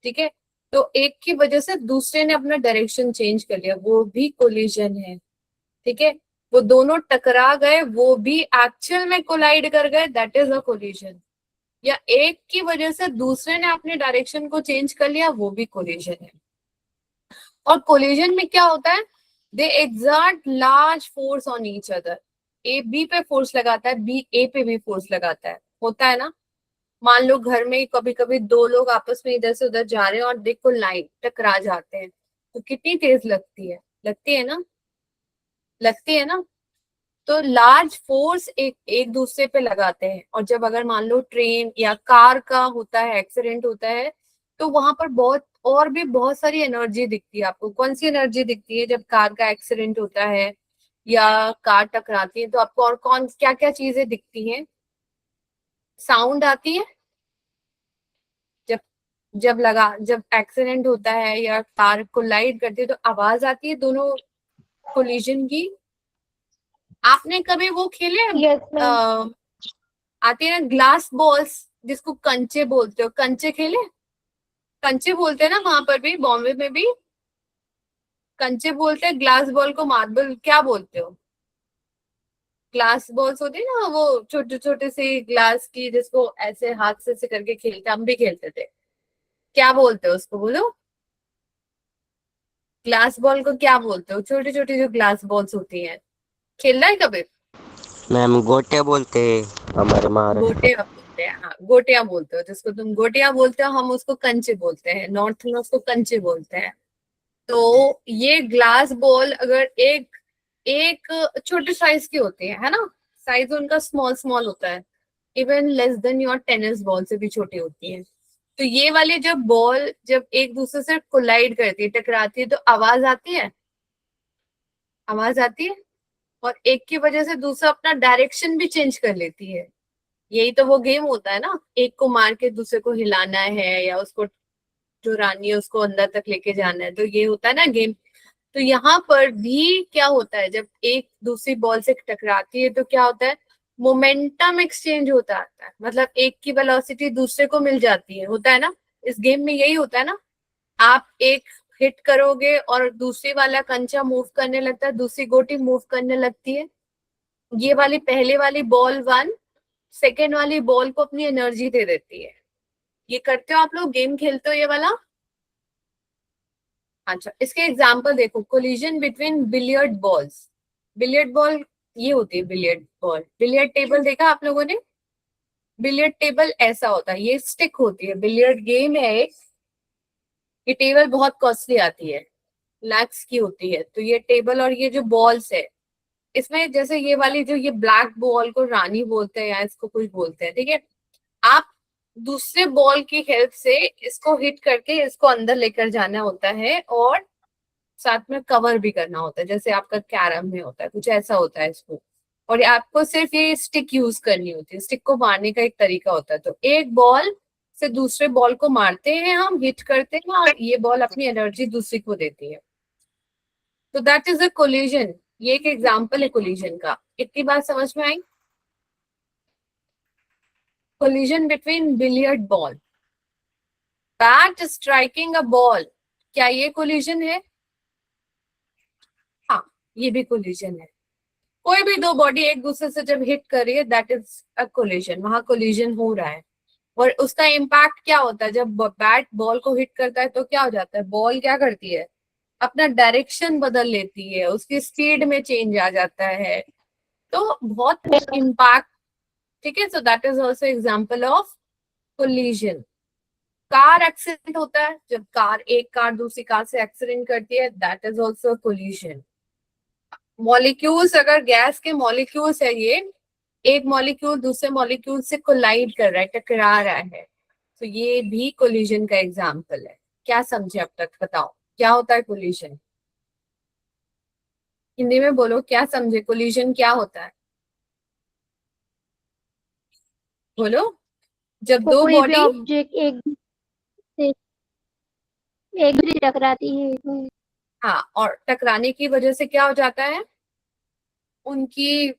ठीक है, तो एक की वजह से दूसरे ने अपना डायरेक्शन चेंज कर लिया, वो भी कोलिजन है। ठीक है, वो दोनों टकरा गए, वो भी एक्चुअल में कोलाइड कर गए, दैट इज अ कोलिजन। या एक की वजह से दूसरे ने अपने डायरेक्शन को चेंज कर लिया, वो भी कोलिजन है। और कोलिजन में क्या होता है? They exert large force on each other. A B पे फोर्स लगाता है, बी ए पे भी फोर्स लगाता है, होता है ना? मान लो घर में कभी कभी दो लोग आपस में इधर से उधर जा रहे हैं और देखो लाइन टकरा जाते हैं, तो कितनी तेज लगती है? लगती है ना? लगती है ना? तो लार्ज फोर्स एक एक दूसरे पे लगाते हैं। और जब अगर मान लो ट्रेन या कार का होता है, एक्सीडेंट होता है, तो वहां पर बहुत और भी बहुत सारी एनर्जी दिखती है आपको। कौन सी एनर्जी दिखती है जब कार का एक्सीडेंट होता है या कार टकराती है? तो आपको और कौन क्या क्या चीजें दिखती हैं? साउंड आती है, जब जब एक्सीडेंट होता है या कार कोलाइड करती है तो आवाज आती है दोनों कोलिजन की। आपने कभी वो खेले? Yes, ma'am. आती है ना ग्लास बॉल्स, जिसको कंचे बोलते हो, कंचे खेले? कंचे बोलते हैं ना वहां पर भी, बॉम्बे में भी कंचे बोलते हैं। ग्लास बॉल को मार्बल क्या बोलते हो? ग्लास बॉल्स होती है ना, वो छोटे छोटे से ग्लास की, जिसको ऐसे हाथ से करके खेलते, हम भी खेलते थे। क्या बोलते हो उसको, बोलो? ग्लास बॉल को क्या बोलते हो? छोटी छोटी जो ग्लास बॉल्स होती हैं, खेलना है कभी? मैम गोटे बोलते हैं हमारे महाराष्ट्र। गोटिया बोलते हैं, हाँ गोटिया बोलते हो, जिसको तुम गोटिया बोलते हो, हम उसको कंचे बोलते हैं, नॉर्थ में उसको कंचे बोलते हैं। तो ये ग्लास बॉल अगर एक एक छोटे साइज की होती है ना, साइज उनका स्मॉल स्मॉल होता है, even less than your tennis ball से भी छोटी होती है। तो ये वाली जब बॉल जब एक दूसरे से कोलाइड करती है, टकराती है, तो आवाज आती है, आवाज आती है। और एक की वजह से दूसरा अपना डायरेक्शन भी चेंज कर लेती है। यही तो वो गेम होता है ना, एक को मार के दूसरे को हिलाना है या उसको जो रानी है उसको अंदर तक लेके जाना है, तो ये होता है ना गेम। तो यहाँ पर भी क्या होता है, जब एक दूसरी बॉल से टकराती है तो क्या होता है? मोमेंटम एक्सचेंज होता है, मतलब एक की वेलोसिटी दूसरे को मिल जाती है, होता है ना? इस गेम में यही होता है ना, आप एक हिट करोगे और दूसरी वाला कंचा मूव करने लगता है, दूसरी गोटी मूव करने लगती है। ये वाली पहले वाली बॉल वन सेकेंड वाली बॉल को अपनी एनर्जी दे देती है। ये करते हो आप लोग, गेम खेलते हो ये वाला? अच्छा, इसके एग्जाम्पल देखो, collision between billiard balls. Billiard ball ये होती है, बिलियर्ड बॉल। बिलियर्ड टेबल देखा आप लोगों ने? बिलियर्ड टेबल ऐसा होता है, ये स्टिक होती है, बिलियर्ड गेम है एक। ये टेबल बहुत कॉस्टली आती है, लैक्स की होती है। तो ये टेबल और ये जो बॉल्स है, इसमें जैसे ये वाली जो ये ब्लैक बॉल को रानी बोलते हैं या इसको कुछ बोलते हैं, ठीक है? आप दूसरे बॉल की हेल्प से इसको हिट करके इसको अंदर लेकर जाना होता है और साथ में कवर भी करना होता है, जैसे आपका कैरम में होता है, कुछ ऐसा होता है इसको। और आपको सिर्फ ये स्टिक यूज करनी होती है, स्टिक को मारने का एक तरीका होता है। तो एक बॉल से दूसरे बॉल को मारते हैं, हम हिट करते हैं और ये बॉल अपनी एनर्जी दूसरी को देती है। तो दैट इज अ कोलिजन। ये एक एग्जांपल है कोलिजन का। इतनी बात समझ में आई? Collision between billiard ball, bat striking a ball, क्या ये कोलिजन है? हाँ, ये भी कोलिजन है। कोई भी दो बॉडी एक दूसरे से जब हिट कर रही है, दैट इज अ कोलिजन, वहां कोलिजन हो रहा है। और उसका इम्पैक्ट क्या होता है? जब बैट बॉल को हिट करता है तो क्या हो जाता है? बॉल क्या करती है? अपना डायरेक्शन बदल लेती है, उसकी स्पीड में चेंज आ जाता है, तो बहुत इम्पैक्ट। ठीक है, so that is also example of collision. Car accident होता है, जब एक कार दूसरी कार से एक्सीडेंट करती है, that is also collision. Molecules, अगर गैस के मॉलिक्यूल्स है, ये एक मॉलिक्यूल दूसरे मॉलिक्यूल से कोलाइड कर रहा है, टकरा रहा है, तो ये भी कोलिजन का एग्जाम्पल है। क्या समझे अब तक? बताओ क्या होता है कोलिजन? हिंदी में बोलो, क्या समझे? कोलिजन क्या होता है? बोलो। जब दो कोई भी बॉडी, ऑब्जेक्ट से एक दूसरे से टकराती है तो हाँ, और टकराने की वजह से क्या हो जाता है? उनकी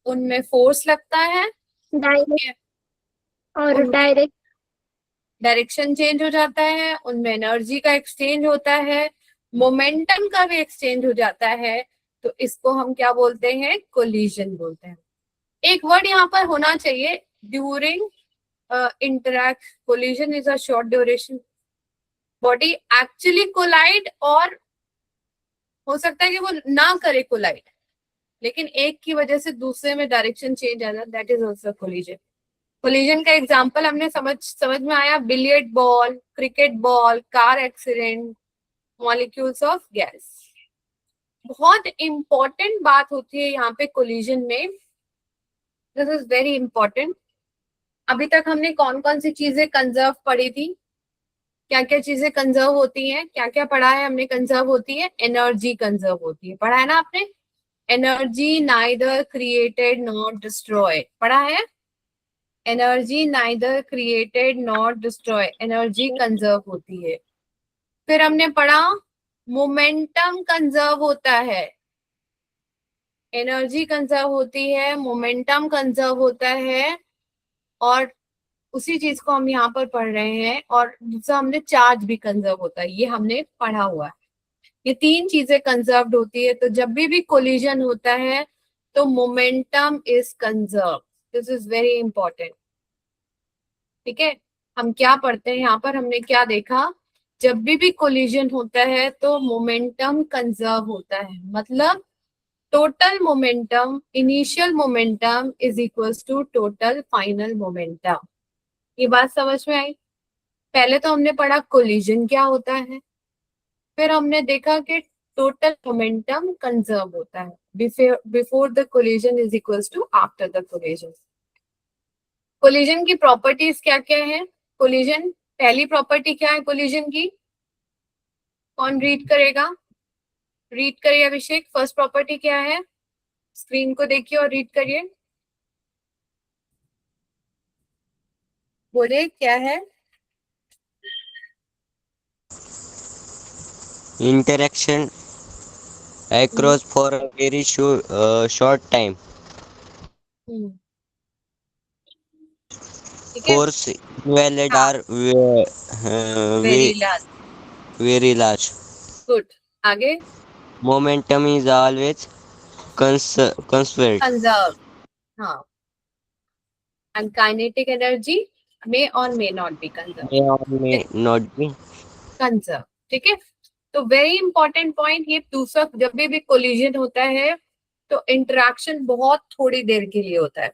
उनमें फोर्स लगता है, डायरेक्ट और उनकी डायरेक्ट डायरेक्शन चेंज हो जाता है, उनमें एनर्जी का एक्सचेंज होता है, मोमेंटम का भी एक्सचेंज हो जाता है। तो इसको हम क्या बोलते हैं? कोलिजन बोलते हैं। एक वर्ड यहाँ पर होना चाहिए, during interact. Collision is a short duration, body actually collide, और हो सकता है कि वो ना करे कोलाइड, लेकिन एक की वजह से दूसरे में डायरेक्शन चेंज आ जाता, that is also collision. Collision का एग्जांपल हमने समझ में आया? Billiard ball, cricket ball, car accident, molecules of gas. बहुत इंपॉर्टेंट बात होती है यहाँ पे कोलिजन में, दिस इज वेरी इंपॉर्टेंट। अभी तक हमने कौन कौन सी चीजें कंजर्व पढ़ी थी? क्या क्या चीजें कंजर्व होती हैं? क्या क्या पढ़ा है हमने? कंजर्व होती है, एनर्जी कंजर्व होती है, पढ़ा है ना आपने? Energy neither created not destroy, पढ़ा है? Energy neither created not destroy, energy conserve होती है। फिर हमने पढ़ा मोमेंटम कंजर्व होता है, एनर्जी कंजर्व होती है, मोमेंटम कंजर्व होता है, और उसी चीज को हम यहाँ पर पढ़ रहे हैं। और दूसरा हमने चार्ज भी कंजर्व होता है, ये हमने पढ़ा हुआ है। ये तीन चीजें कंजर्व्ड होती है। तो जब भी कोलिजन होता है तो momentum is conserve, this is very important. ठीक है, हम क्या पढ़ते हैं यहाँ पर? हमने क्या देखा? जब भी कोलिजन होता है तो मोमेंटम कंजर्व होता है, मतलब total momentum, initial momentum is equals to total final momentum. ये बात समझ में आई? पहले तो हमने पढ़ा कोलिजन क्या होता है, फिर हमने देखा कि टोटल मोमेंटम कंजर्व होता है before the collision is equals to after the collision. Collision की प्रॉपर्टीज क्या क्या है? कोलिजन, पहली प्रॉपर्टी क्या है कोलिजन की? कौन रीड करेगा? रीड करिए अभिषेक, फर्स्ट प्रॉपर्टी क्या है? स्क्रीन को देखिए और रीड करिए, बोलिए क्या है? Interaction across for a very short time. हम्म, ठीक है, Force invalid हाँ, are very large, very large. Good. आगे, Momentum is always conserved. Conserve, हाँ, एंड काइनेटिक एनर्जी मे और may not be conserve, May or may not be. Conserve. ठीक है, तो very important point ये। दूसरा, जब भी कोलिजन होता है तो इंटरेक्शन बहुत थोड़ी देर के लिए होता है,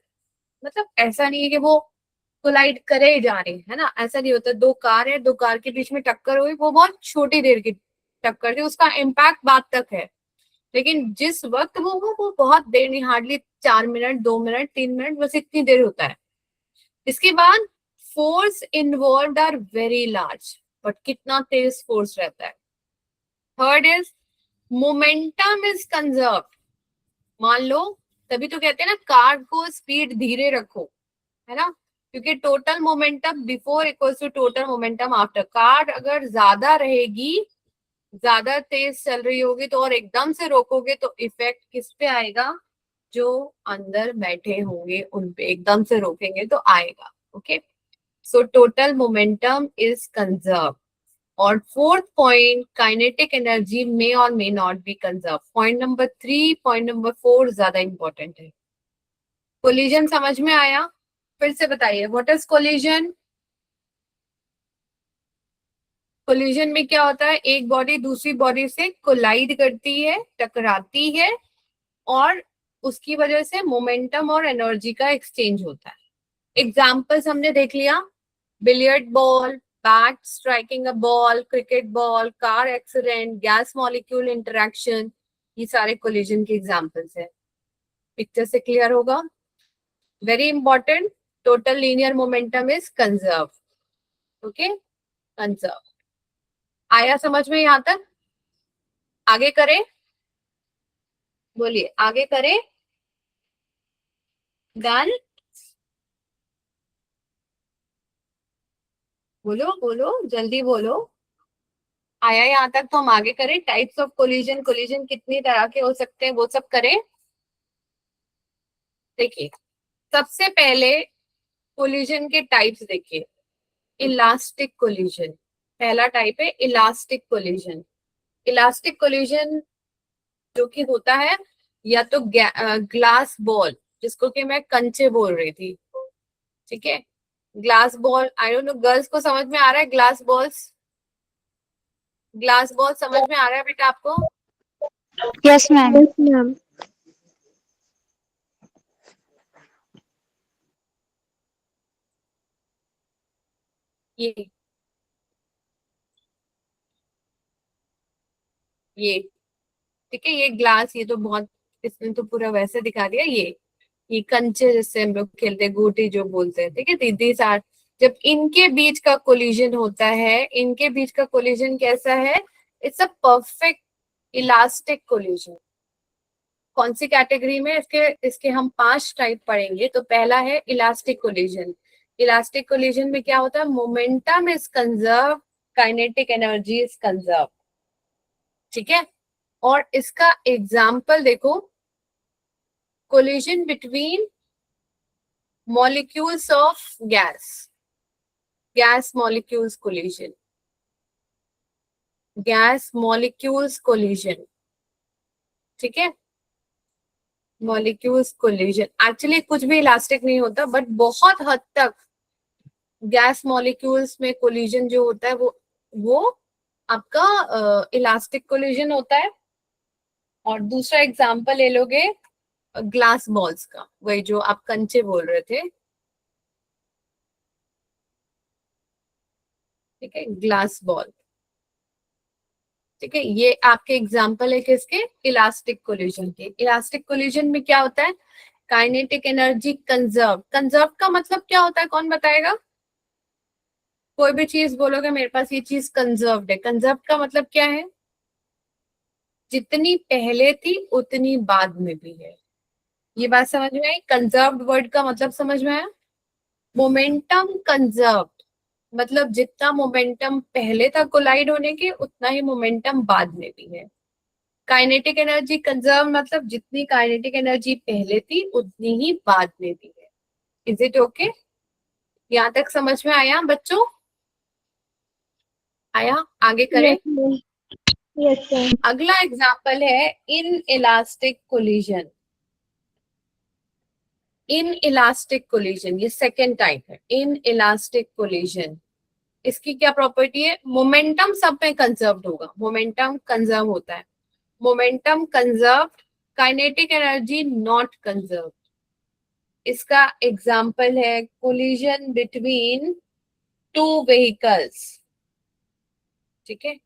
मतलब ऐसा नहीं है कि वो कोलाइड करे ही जा रहे हैं, है ना? ऐसा नहीं होता। दो कार है, दो कार के बीच में टक्कर हुई, वो बहुत छोटी देर की टक्कर थी, उसका इम्पैक्ट बाद तक है। लेकिन जिस वक्त वो बहुत देर नहीं, हार्डली 4 मिनट, 2 मिनट, 3 मिनट, बस इतनी देर होता है। इसके बाद force involve are very large, but कितना तेज फोर्स रहता है। Third is momentum is conserve. मान लो, तभी तो कहते हैं ना कार को स्पीड धीरे रखो, है ना? क्योंकि total momentum before equals to total momentum after. Car अगर ज्यादा रहेगी, ज्यादा तेज चल रही होगी तो, और एकदम से रोकोगे तो इफेक्ट किस पे आएगा? जो अंदर बैठे होंगे उन पे एकदम से रोकेंगे तो आएगा। Okay, so total momentum is conserve. और fourth point, kinetic energy may और may not be conserve. Point number 3, point number 4 ज्यादा इंपॉर्टेंट है। कोलिजन समझ में आया? फिर से बताइए, व्हाट इज कोलिजन? कोलिजन में क्या होता है? एक बॉडी दूसरी बॉडी से कोलाइड करती है, टकराती है, और उसकी वजह से मोमेंटम और एनर्जी का एक्सचेंज होता है। एग्जाम्पल्स हमने देख लिया, billiard ball, bat striking a ball, cricket ball, car accident, gas molecule interaction, ये सारे कोलिजन के एग्जाम्पल्स हैं। पिक्चर से क्लियर होगा? Very important, total linear momentum is conserve. Okay, conserve. आया समझ में यहां तक? आगे करें? बोलिए, आगे करें? डन? बोलो बोलो, जल्दी बोलो। आया यहाँ तक तो हम आगे करें। टाइप्स ऑफ कोलिजन, कोलिजन कितनी तरह के हो सकते हैं वो सब करें। देखिए, सबसे पहले कोलिजन के टाइप्स देखिए। इलास्टिक कोलिजन पहला टाइप है, इलास्टिक कोलिजन। इलास्टिक कोलिजन जो कि होता है या तो ग्लास बॉल, जिसको कि मैं कंचे बोल रही थी, ठीक है? Glass ball, I don't know girls को समझ में आ रहा है? ग्लास बॉल्स, ग्लास बॉल समझ में आ रहा है बेटा आपको? Yes ma'am. Yes ma'am. ये ये ठीक है, ये ग्लास, ये तो बहुत, इसने तो पूरा वैसे दिखा दिया। ये कंचे जिससे हम लोग खेलते हैं, गोटी जो बोलते हैं, ठीक है? दीदी साथ, जब इनके बीच का कोलिजन होता है, इनके बीच का कोलिजन कैसा है? It's a perfect elastic collision. कौन सी कैटेगरी में? इसके इसके हम 5 टाइप पढ़ेंगे। तो पहला है इलास्टिक कोलिजन। इलास्टिक कोलिजन में क्या होता है? Momentum is conserve, kinetic energy is conserve, ठीक है? और इसका एग्जाम्पल देखो, collision between molecules of gas, gas molecules collision, gas molecules collision, ठीक है? मॉलिक्यूल्स कोलिजन एक्चुअली कुछ भी इलास्टिक नहीं होता, बट बहुत हद तक गैस मॉलिक्यूल्स में कोलिजन जो होता है वो आपका इलास्टिक कोलिजन होता है। और दूसरा एग्जांपल ले लोगे ग्लास बॉल्स का, वही जो आप कंचे बोल रहे थे, ठीक है? ग्लास बॉल, ठीक है? ये आपके एग्जाम्पल है किसके? इलास्टिक कोलिजन के। इलास्टिक कोलिजन में क्या होता है? Kinetic energy conserve. कंजर्व का मतलब क्या होता है, कौन बताएगा? कोई भी चीज बोलोगे मेरे पास ये चीज कंजर्व्ड है, कंजर्व का मतलब क्या है? जितनी पहले थी उतनी बाद में भी है। ये बात समझ में आई? कंजर्व्ड वर्ड का मतलब समझ में आया? मोमेंटम कंजर्व्ड मतलब जितना मोमेंटम पहले था कोलाइड होने के, उतना ही मोमेंटम बाद में भी है। काइनेटिक एनर्जी कंजर्व मतलब जितनी काइनेटिक एनर्जी पहले थी उतनी ही बाद में भी है। Is it okay? यहाँ तक समझ में आया बच्चों? आया? आगे करें? Yes sir. अगला एग्जाम्पल है in elastic collision. In elastic collision ये सेकेंड टाइप है, इन इलास्टिक कोलिजन। इसकी क्या प्रॉपर्टी है? मोमेंटम सब में कंजर्व्ड होगा, मोमेंटम कंजर्व होता है। Momentum conserved, kinetic energy not conserved. इसका एग्जाम्पल है कोलिजन बिटवीन टू व्हीकल्स, ठीक है?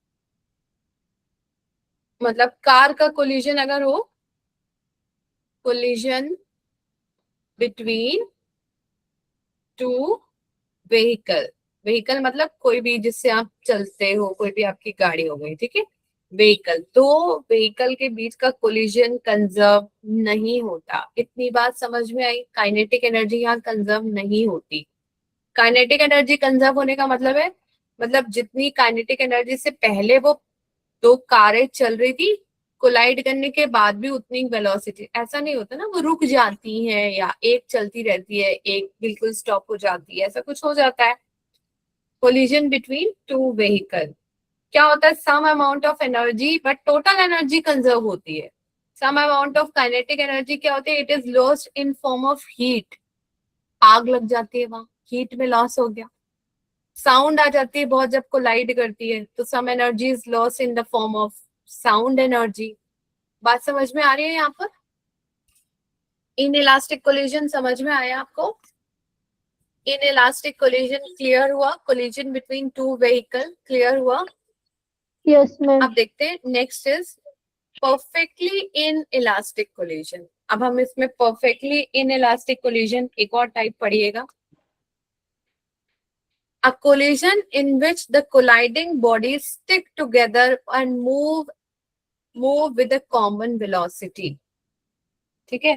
मतलब कार का कोलिजन अगर हो, collision between two vehicle, vehicle मतलब कोई भी जिससे आप चलते हो, कोई भी आपकी गाड़ी हो गई, ठीक है? व्हीकल, तो व्हीकल के बीच का कोलिजन कंजर्व नहीं होता। इतनी बात समझ में आई? काइनेटिक एनर्जी यहाँ कंजर्व नहीं होती। काइनेटिक एनर्जी कंजर्व होने का मतलब है, मतलब जितनी काइनेटिक एनर्जी से पहले वो दो कारें चल रही थी, कोलाइड करने के बाद भी उतनी वेलोसिटी, ऐसा नहीं होता ना, वो रुक जाती है या एक चलती रहती है एक बिल्कुल स्टॉप हो जाती है, ऐसा कुछ हो जाता है। कोलिजन बिटवीन टू व्हीकल क्या होता है, some amount of energy but total energy conserve होती है। Some amount of kinetic energy क्या होती है, it is lost in form of heat, आग लग जाती है वहां, हीट में लॉस हो गया। साउंड आ जाती है बहुत जब कोलाइड करती है, तो some energy is loss in the form of sound energy. बात समझ में आ रही है यहाँ पर? इन इलास्टिक कोलिजन समझ में आया आपको? इन इलास्टिक कोलिजन क्लियर हुआ? Collision between two vehicle clear हुआ? Yes ma'am. अब देखते हैं next is perfectly inelastic collision. अब हम इसमें परफेक्टली इन इलास्टिक कोलिजन एक और टाइप पढ़िएगा। A collision in which the colliding bodies stick together and move with a common velocity. ठीक है,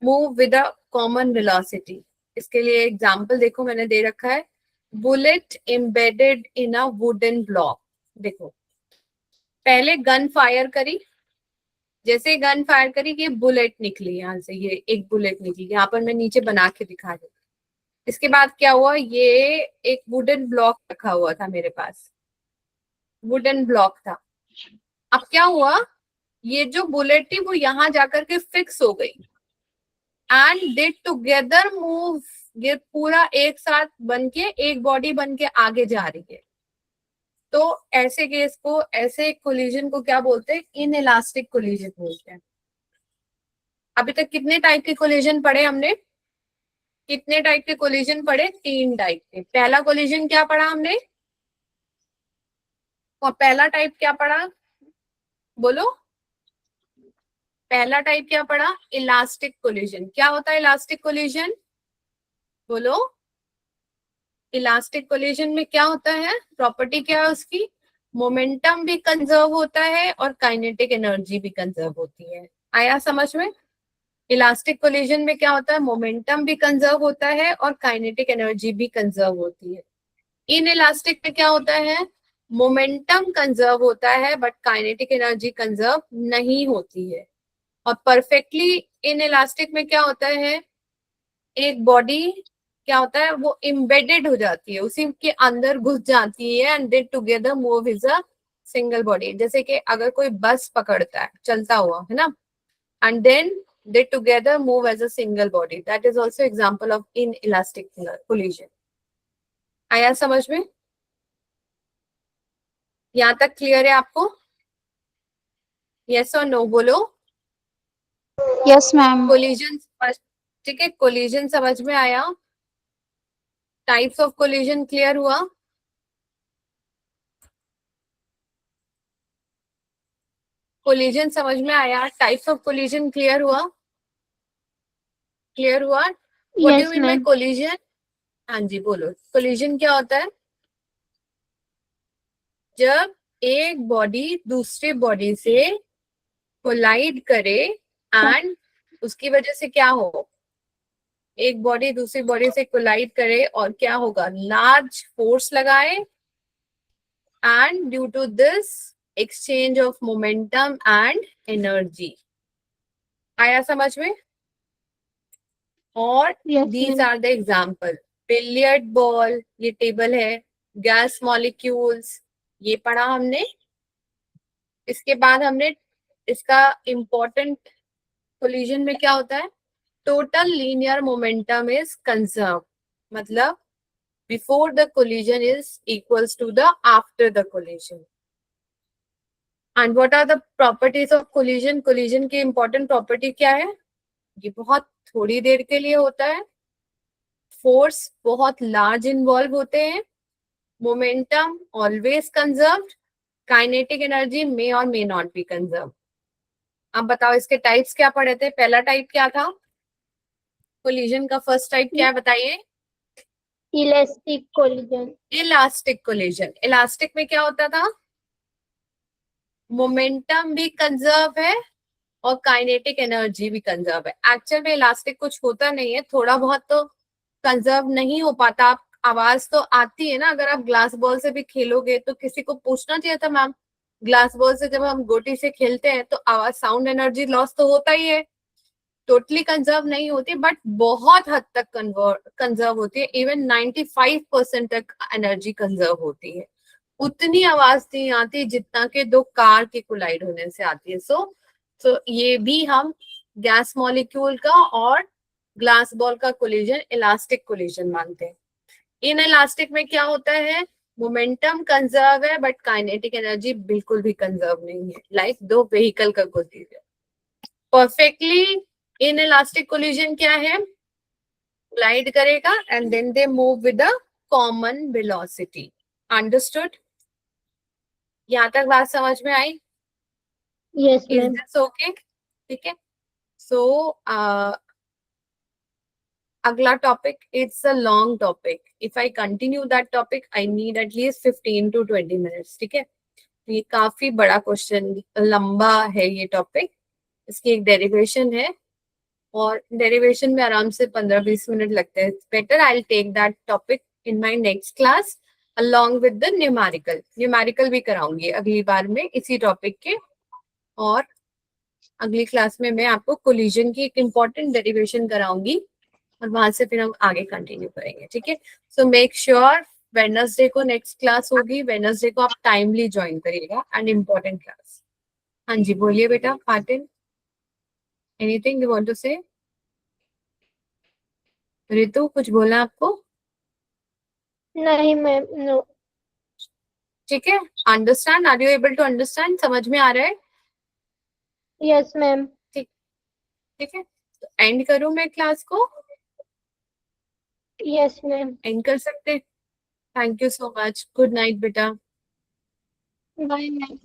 move with a common velocity. इसके लिए एग्जांपल देखो मैंने दे रखा है, bullet embedded in a wooden block. देखो पहले गन फायर करी, जैसे गन फायर करी ये बुलेट निकली, यहाँ से ये एक बुलेट निकली, यहाँ पर मैं नीचे बना के दिखा रही हूँ। इसके बाद क्या हुआ, ये एक वुडन ब्लॉक रखा हुआ था मेरे पास, वुडन ब्लॉक था। अब क्या हुआ, ये जो बुलेट थी वो यहाँ जाकर के फिक्स हो गई एंड दे टुगेदर मूव, ये पूरा एक साथ बन के एक बॉडी बन के आगे जा रही है। तो ऐसे केस को, ऐसे कोलिजन को क्या बोलते हैं, इन इलास्टिक कोलिजन बोलते हैं। अभी तक कितने टाइप के कोलिजन पढ़े हमने, कितने टाइप के कोलिजन पढ़े, 3 टाइप के। पहला कोलिजन क्या पढ़ा हमने, और पहला टाइप क्या पढ़ा, बोलो पहला टाइप क्या पढ़ा, इलास्टिक कोलिजन। क्या होता है इलास्टिक कोलिजन, बोलो। इलास्टिक कोलिजन में क्या होता है, प्रॉपर्टी क्या है उसकी, मोमेंटम भी कंजर्व होता है और काइनेटिक एनर्जी भी कंजर्व होती है। आया समझ में? इलास्टिक कोलिजन में क्या होता है, मोमेंटम भी कंजर्व होता है और काइनेटिक एनर्जी भी कंजर्व होती है। इन इलास्टिक में क्या होता है, मोमेंटम कंजर्व होता है बट काइनेटिक एनर्जी कंजर्व नहीं होती है। और परफेक्टली इन इलास्टिक में क्या होता है, एक बॉडी क्या होता है, वो इम्बेडेड हो जाती है, उसी के अंदर घुस जाती है and they together move is a single body. जैसे कि अगर कोई बस पकड़ता है चलता हुआ, है ना, and then they together move as a single body, that is also example of inelastic collision। आया समझ में? यहां तक क्लियर है आपको? यस और नो बोलो। Yes ma'am. कोलिजन, ठीक है, कोलिजन समझ में आया, टाइप्स ऑफ कोलिजन क्लियर हुआ? कोलिजन समझ में आया, टाइप्स ऑफ कोलिजन क्लियर हुआ? क्लियर हुआ? What do you yes mean by ma'am. Collision? हाँ जी बोलो, कोलिजन क्या होता है, जब एक बॉडी दूसरे बॉडी से कोलाइड करे एंड उसकी वजह से क्या हो, एक बॉडी दूसरी बॉडी से कोलाइड करे और क्या होगा, लार्ज फोर्स लगाए and due to this exchange of momentum and energy. आया समझ में? और yes these ma'am. Are the example, billiard ball, ये टेबल है, गैस मॉलिक्यूल्स, ये पढ़ा हमने। इसके बाद हमने इसका इम्पोर्टेंट, कोलिजन में क्या होता है, total linear momentum is conserve, मतलब before the collision is equals to the after the collision. And what are the properties of collision, collision की इंपॉर्टेंट प्रॉपर्टी क्या है, ये बहुत थोड़ी देर के लिए होता है, फोर्स बहुत लार्ज इन्वॉल्व होते हैं, momentum always conserved, kinetic energy may और मे नॉट बी कंजर्व। अब बताओ इसके टाइप्स क्या पढ़े थे, पहला टाइप क्या था कोलिजन का, फर्स्ट टाइप क्या है बताइए, elastic collision. Elastic collision. Elastic में क्या होता था, मोमेंटम भी कंजर्व है और काइनेटिक एनर्जी भी कंजर्व है। एक्चुअल में इलास्टिक कुछ होता नहीं है, थोड़ा बहुत तो कंजर्व नहीं हो पाता। आप आवाज तो आती है ना, अगर आप ग्लास बॉल से भी खेलोगे तो किसी को पूछना चाहिए था मैम, ग्लास बॉल से जब हम गोटी से खेलते हैं तो आवाज साउंड एनर्जी लॉस तो होता ही है, टोटली कंजर्व नहीं होती बट बहुत हद तक कंजर्व होती है, इवन 95% तक एनर्जी कंजर्व होती है। उतनी आवाज नहीं आती जितना के दो कार के कोलाइड होने से आती है। सो ये भी हम गैस मॉलिक्यूल का और ग्लास बॉल का कोलिजन इलास्टिक कोलिजन मानते हैं। इन इलास्टिक में क्या होता है, मोमेंटम कंजर्व है बट काइनेटिक एनर्जी बिल्कुल भी कंजर्व नहीं है, लाइक दो व्हीकल का collision. Perfectly inelastic collision क्या है, glide करेगा and then they move with a common velocity. Understood? यहाँ तक बात समझ में आई? Yes Is ma'am. this okay? ठीक है। So अगला topic, it's a long topic. If I continue that topic, I need at least 15 to 20 minutes. ठीक है। ये काफी बड़ा क्वेश्चन, लंबा है ये टॉपिक, इसकी एक डेरिवेशन है और डेरिवेशन में आराम से 15-20 मिनट लगते हैं। Better I will take that topic in my next class along with the numerical भी कराऊंगी अगली बार में इसी टॉपिक के। और अगली क्लास में मैं आपको कोलिजन की एक इम्पॉर्टेंट डेरिवेशन कराऊंगी और वहां से फिर हम आगे कंटिन्यू करेंगे। ठीक है। सो मेक श्योर वेडनेसडे को नेक्स्ट क्लास होगी, वेडनेसडे को आप टाइमली ज्वाइन करिएगा एंड इम्पोर्टेंट क्लास। हाँ जी बोलिए बेटा Patil, anything you want to say? Ritu कुछ बोला आपको? नहीं मैम, नो। ठीक है। Understand, are you able to understand? समझ में आ रहा है? Yes ma'am. ठीक है, तो एंड करूं मैं क्लास को? Yes ma'am. एंड कर सकते? Thank you so much, good night बेटा। Bye ma'am.